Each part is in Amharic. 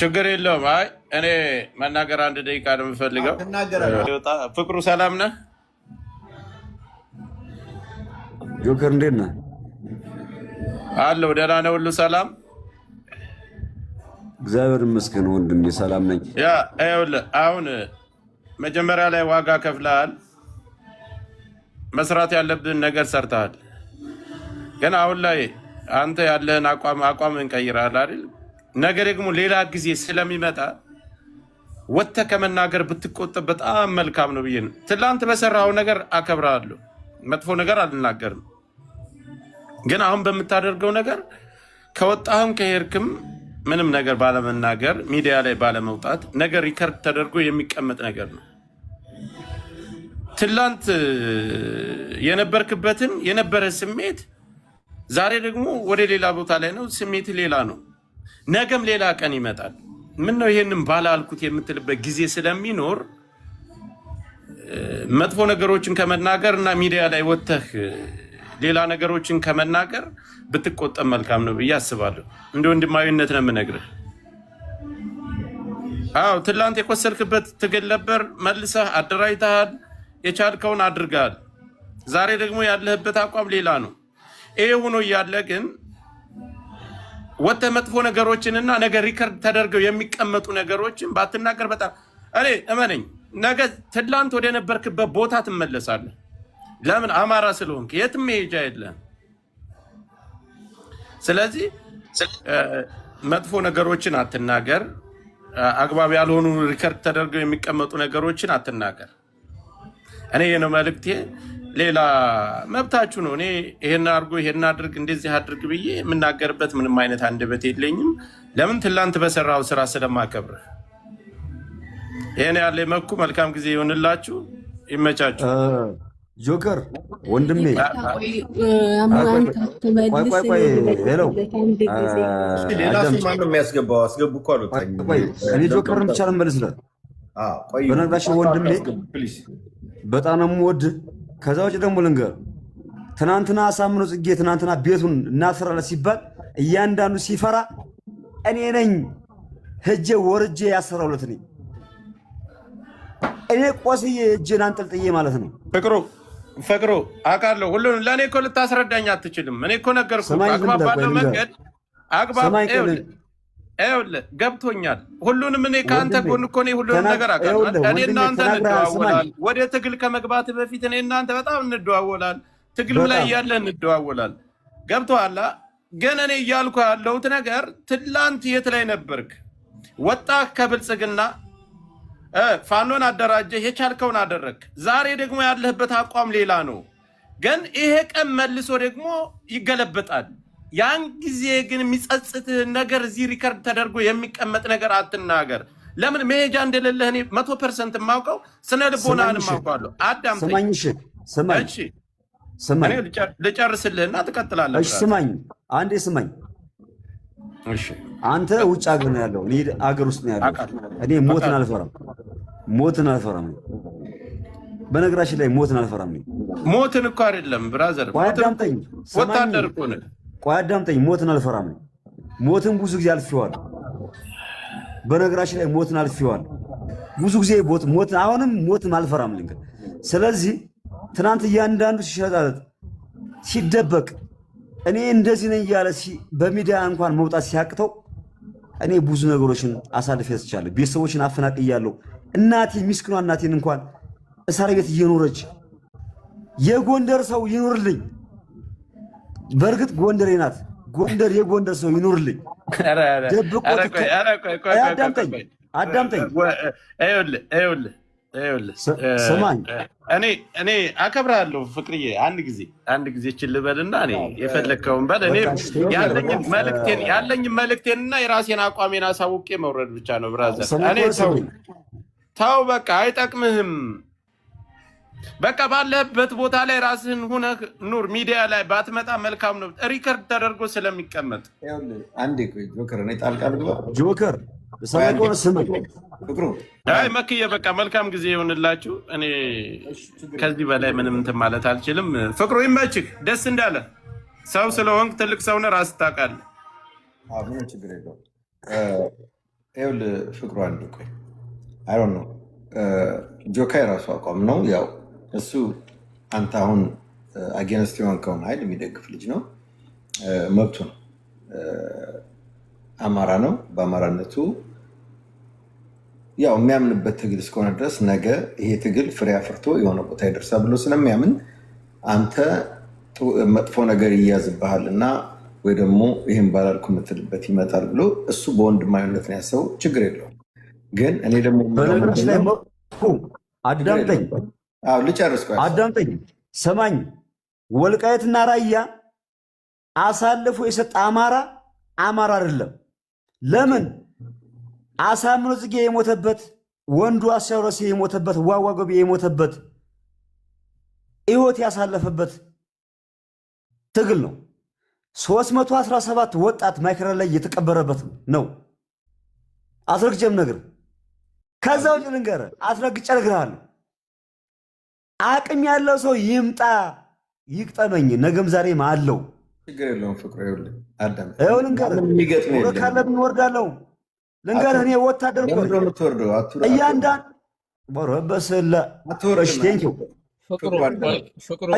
ችግር የለውም። አይ እኔ መናገር አንድ ደቂቃ ነው የምፈልገው። ፍቅሩ ሰላም ነህ? ጆከር እንዴት ነህ? አለሁ ደህና ነው፣ ሁሉ ሰላም እግዚአብሔር ይመስገን ወንድሜ፣ ሰላም ነኝ። ይኸውልህ አሁን መጀመሪያ ላይ ዋጋ ከፍለሃል፣ መስራት ያለብን ነገር ሰርተሃል። ግን አሁን ላይ አንተ ያለህን አቋም እንቀይራል አይደል? ነገ ደግሞ ሌላ ጊዜ ስለሚመጣ ወጥተህ ከመናገር ብትቆጠብ በጣም መልካም ነው ብዬ ነው። ትላንት በሰራው ነገር አከብራለሁ፣ መጥፎ ነገር አልናገርም። ግን አሁን በምታደርገው ነገር ከወጣህም ከሄድክም ምንም ነገር ባለመናገር ሚዲያ ላይ ባለመውጣት ነገር ሪከርድ ተደርጎ የሚቀመጥ ነገር ነው። ትላንት የነበርክበትን የነበረ ስሜት ዛሬ ደግሞ ወደ ሌላ ቦታ ላይ ነው፣ ስሜት ሌላ ነው። ነገም ሌላ ቀን ይመጣል። ምን ነው ይሄንን ባላልኩት የምትልበት ጊዜ ስለሚኖር መጥፎ ነገሮችን ከመናገር እና ሚዲያ ላይ ወጥተህ ሌላ ነገሮችን ከመናገር ብትቆጠብ መልካም ነው ብዬ አስባለሁ። እንደ ወንድማዊነት ነው የምነግርህ። አዎ ትላንት የቆሰልክበት ትግል ነበር፣ መልሰህ አደራጅተሃል፣ የቻልከውን አድርገሃል። ዛሬ ደግሞ ያለህበት አቋም ሌላ ነው። ይሄ ሆኖ እያለ ግን ወጥተህ መጥፎ ነገሮችንና ነገር ሪከርድ ተደርገው የሚቀመጡ ነገሮችን ባትናገር በጣም እኔ እመነኝ፣ ነገ ትላንት ወደ ነበርክበት ቦታ ትመለሳለህ። ለምን? አማራ ስለሆንክ የትም መሄጃ የለም። ስለዚህ መጥፎ ነገሮችን አትናገር፣ አግባብ ያልሆኑ ሪከርድ ተደርገው የሚቀመጡ ነገሮችን አትናገር። እኔ የነው መልእክቴ። ሌላ መብታችሁ ነው። እኔ ይሄን አድርጎ ይሄን አድርግ እንደዚህ አድርግ ብዬ የምናገርበት ምንም አይነት አንደበት የለኝም። ለምን? ትላንት በሰራው ስራ ስለማከብርህ። ይሄን ያለ መኩ። መልካም ጊዜ ይሆንላችሁ፣ ይመቻችሁ። ጆከር ወንድሜ ሄሎ፣ ሌላ ሰው ማነው የሚያስገባው? አስገቡ እኮ አሉት። እኔ ጆከርን ብቻ ልመልስለት። በነገራችን ወንድሜ በጣም ነው የምወድህ። ከዛ ውጭ ደግሞ ልንገር፣ ትናንትና አሳምነው ጽጌ ትናንትና ቤቱን እናስራለን ሲባል እያንዳንዱ ሲፈራ እኔ ነኝ ሄጄ ወርጄ ያሰራውለት ነኝ። እኔ ቆስዬ እጄን አንጠልጥዬ ማለት ነው። ፍቅሩ አውቃለሁ ሁሉን። ለእኔ እኮ ልታስረዳኝ አትችልም። እኔ እኮ ነገርኩህ። አግባብ ባለው መንገድ ይኸውልህ ገብቶኛል። ሁሉንም እኔ ከአንተ ጎን እኮ ሁሉንም ነገር አውቃለሁ። እኔ እናንተ እንደዋወላል። ወደ ትግል ከመግባት በፊት እኔ እናንተ በጣም እንደዋወላል። ትግልም ላይ እያለ እንደዋወላል። ገብቶሃል? ግን እኔ እያልኩ ያለሁት ነገር ትላንት የት ላይ ነበርክ? ወጣህ ከብልጽግና ፋኖን አደራጀህ፣ የቻልከውን አደረግ። ዛሬ ደግሞ ያለህበት አቋም ሌላ ነው። ግን ይሄ ቀን መልሶ ደግሞ ይገለበጣል። ያን ጊዜ ግን የሚጸጽትህ ነገር እዚህ ሪከርድ ተደርጎ የሚቀመጥ ነገር አትናገር። ለምን? መሄጃ እንደሌለህ እኔ 100% የማውቀው ስነ ልቦናህን የማውቀዋለሁ። አዳምጠኝ፣ ልጨርስልህና ትቀጥላለህ። ስማኝ፣ አንዴ ስማኝ። አንተ ውጭ ሀገር ነው ያለው፣ እኔ አገር ውስጥ ነው ያለው። እኔ ሞትን አልፈራም። በነገራችን ላይ ሞትን አልፈራም። ሞትን እኮ አይደለም ብራዘር፣ ወታደር እኮ ነህ። ቆይ አዳምጠኝ። ሞትን አልፈራም። ሞትን ብዙ ጊዜ አልፌዋለሁ። በነገራችን ላይ ሞትን አልፌዋለሁ ብዙ ጊዜ። ሞትን አሁንም ሞትን አልፈራም። ስለዚህ ትናንት እያንዳንዱ ሲሸጣለት ሲደበቅ እኔ እንደዚህ ነኝ እያለ በሚዲያ እንኳን መውጣት ሲያቅተው እኔ ብዙ ነገሮችን አሳልፌ ሰጥቻለሁ። ቤተሰቦችን አፈናቅያለሁ። እናቴ ሚስኪኗ እናቴን እንኳን እስር ቤት እየኖረች የጎንደር ሰው ይኖርልኝ። በእርግጥ ጎንደሬ ናት። ጎንደር የጎንደር ሰው ይኖርልኝ። አዳምጠኝ። ስማኝ፣ እኔ አከብራለሁ ፍቅርዬ። አንድ ጊዜ ችል በልና እኔ የፈለግከውን በል። እኔ ያለኝ መልእክቴንና የራሴን አቋሜን አሳውቄ መውረድ ብቻ ነው ብራዘር። እኔ ተው በቃ አይጠቅምህም። በቃ ባለህበት ቦታ ላይ ራስህን ሁነህ ኑር። ሚዲያ ላይ ባትመጣ መልካም ነው፣ ሪከርድ ተደርጎ ስለሚቀመጥ። ጆከር አይ መክዬ በቃ መልካም ጊዜ ይሆንላችሁ። እኔ ከዚህ በላይ ምንም እንትን ማለት አልችልም። ፍቅሩ ይመችህ፣ ደስ እንዳለ ሰው ስለሆንክ ትልቅ ሰውነህ ራስህ ታውቃለህ። ይኸውልህ ፍቅሩ አንዴ ቆይ አይ ዶንት ኖ ጆካ የራሱ አቋም ነው። ያው እሱ አንተ አሁን አጌንስት የሆንከውን ኃይል የሚደግፍ ልጅ ነው፣ መብቱ ነው። አማራ ነው። በአማራነቱ ያው የሚያምንበት ትግል እስከሆነ ድረስ ነገ ይሄ ትግል ፍሬ አፍርቶ የሆነ ቦታ ይደርሳል ብሎ ስለሚያምን አንተ መጥፎ ነገር ይያዝብሃል እና ወይ ደግሞ ይህን ባላልኩ የምትልበት ይመጣል ብሎ እሱ በወንድማዊነት ነው ያሰበው። ችግር የለውም። ግን እኔ ደግሞ አዳምጠኝ፣ ልጨርስ፣ አዳምጠኝ፣ ሰማኝ። ወልቃየትና ራያ አሳልፎ የሰጠ አማራ አይደለም። ለምን? አሳምነው ጽጌ የሞተበት፣ ወንዱ አስቻለው የሞተበት፣ ዋዋ ገቢ የሞተበት፣ ሕይወት ያሳለፈበት ትግል ነው። 317 ወጣት ማይክራ ላይ የተቀበረበት ነው። አስረግጬም ነገር ከዛ ውጭ ልንገርህ፣ አስረግጬ እነግርሃለሁ። አቅም ያለው ሰው ይምጣ ይቅጠመኝ፣ ነገም ዛሬም አለው። ችግር የለውም። ፍቅሩ ይኸውልህ፣ አዳምጥ። ልንገርህ ካለብን ወርዳለሁ። ልንገርህ እኔ ወታደር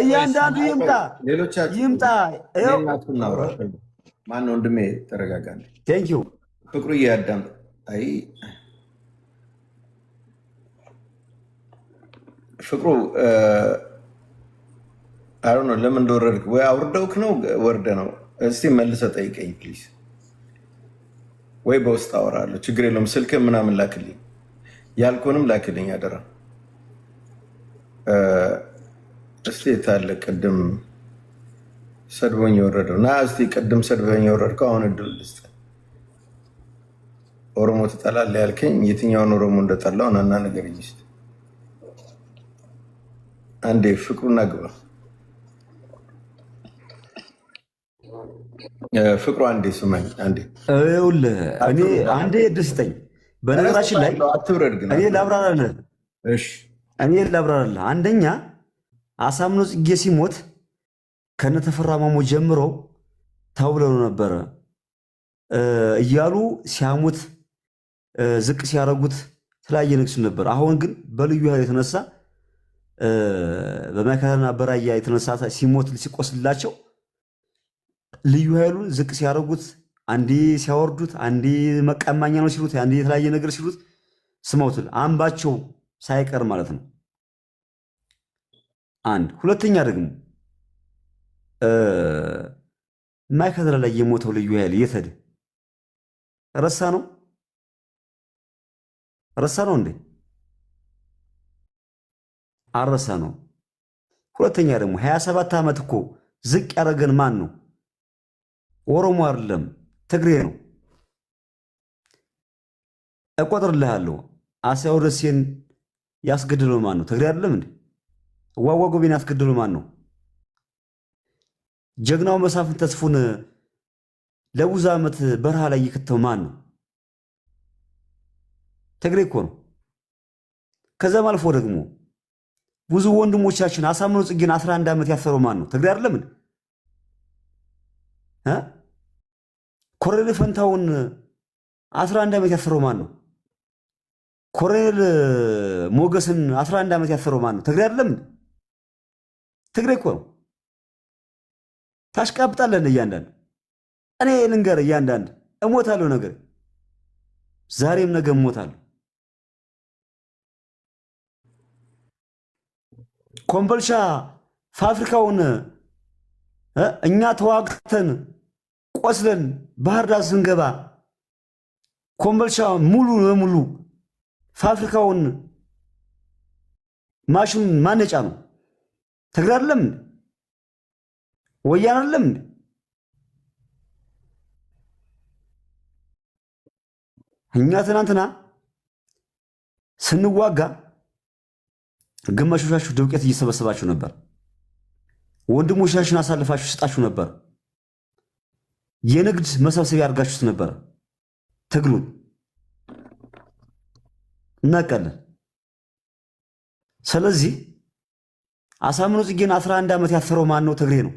እያንዳንዱ ይምጣ። ማነው ወንድሜ? ተረጋጋ። ፍቅሩ እያዳምጥ ፍቅሩ አይ ነው ለምን እንደወረድክ ወይ አውርደውክ ነው ወርደ ነው? እስቲ መልሰህ ጠይቀኝ ፕሊዝ፣ ወይ በውስጥ አወራለሁ። ችግር የለውም። ስልክ ምናምን ላክልኝ፣ ያልኩንም ላክልኝ አደራ። እስቲ ታለ ቅድም ሰድቦኝ የወረደው ና እስቲ ቅድም ሰድቦኝ የወረድከው አሁን እድል ልስጥ። ኦሮሞ ትጠላለህ ያልከኝ የትኛውን ኦሮሞ እንደጠላው ናና ነገር ይስጥ። አንዴ ፍቅሩና ግባ። ፍቅሩ አንዴ ስማኝ። አንዴ ይኸውልህ እኔ አንዴ ደስተኝ። በነገራችን ላይ አትብረድ ግን እኔ ላብራራለህ። እሺ እኔ ላብራራለህ። አንደኛ አሳምነው ጽጌ ሲሞት ከነተፈራ ማሞ ጀምሮ ተብለው ነበረ እያሉ ሲያሙት ዝቅ ሲያደርጉት ተለያየ ንግስ ነበር። አሁን ግን በልዩ ኃይል የተነሳ በመከራና በራያ የተነሳ ሲሞት ሲቆስላቸው ልዩ ኃይሉን ዝቅ ሲያደርጉት፣ አንዴ ሲያወርዱት፣ አንዴ መቀማኛ ነው ሲሉት፣ አንዴ የተለያየ ነገር ሲሉት ስመውትል አምባቸው ሳይቀር ማለት ነው። አንድ ሁለተኛ ደግሞ ማይካድራ ላይ የሞተው ልዩ ኃይል የት ሄደ? ረሳ ነው እንዴ? አረሳ ነው። ሁለተኛ ደግሞ 27 ዓመት እኮ ዝቅ ያደረገን ማን ነው? ኦሮሞ አይደለም ትግሬ ነው። እቆጥርልሃለሁ። አሳያው ደሴን ያስገድለው ማን ነው? ትግሬ አይደለም እንዴ? ዋዋ ጎቤን ያስገድለው ማን ነው? ጀግናው መሳፍንት ተስፉን ለብዙ ዓመት በረሃ ላይ የከተው ማን ነው? ትግሬ እኮ ነው። ከዛም አልፎ ደግሞ ብዙ ወንድሞቻችን አሳምነው ጽጌን 11 ዓመት ያሰረው ማን ነው? ትግሬ አይደለም እንዴ? ኮሎኔል ፈንታውን 11 ዓመት ያሰረው ማን ነው? ኮሎኔል ሞገስን 11 ዓመት ያሰረው ማን ነው? ትግሬ አይደለም እንዴ? ትግሬ እኮ ነው። ታሽቃብጣለህ እያንዳንድ። እኔ ልንገር እያንዳንድ እሞታለሁ ነገር ዛሬም ነገ እሞታለሁ። ኮምቦልቻ ፋብሪካውን እኛ ተዋግተን ቆስለን ባህር ዳር ስንገባ ኮምቦልቻ ሙሉ ለሙሉ ፋብሪካውን ማሽኑን ማነጫ ነው? ትግሬ አይደለም እንዴ? ወያኔ አይደለም እንዴ? እኛ ትናንትና ስንዋጋ ግማሾቻችሁ ዱቄት እየሰበሰባችሁ ነበር። ወንድሞቻችሁን አሳልፋችሁ ስጣችሁ ነበር። የንግድ መሰብሰቢያ አድርጋችሁት ነበር። ትግሉን እናውቃለን። ስለዚህ አሳምነው ጽጌን 11 ዓመት ያሰረው ማን ነው? ትግሬ ነው።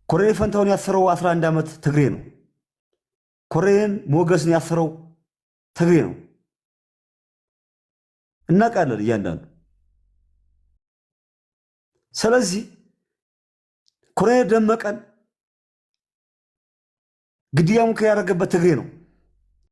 ኮሎኔል ፈንታውን ያሰረው 11 ዓመት ትግሬ ነው። ኮሎኔል ሞገስን ያሰረው ትግሬ ነው። እናውቃለን እያንዳንዱ። ስለዚህ ኮሎኔል ደመቀን ግድያውን ያደረገበት ትግሬ ነው።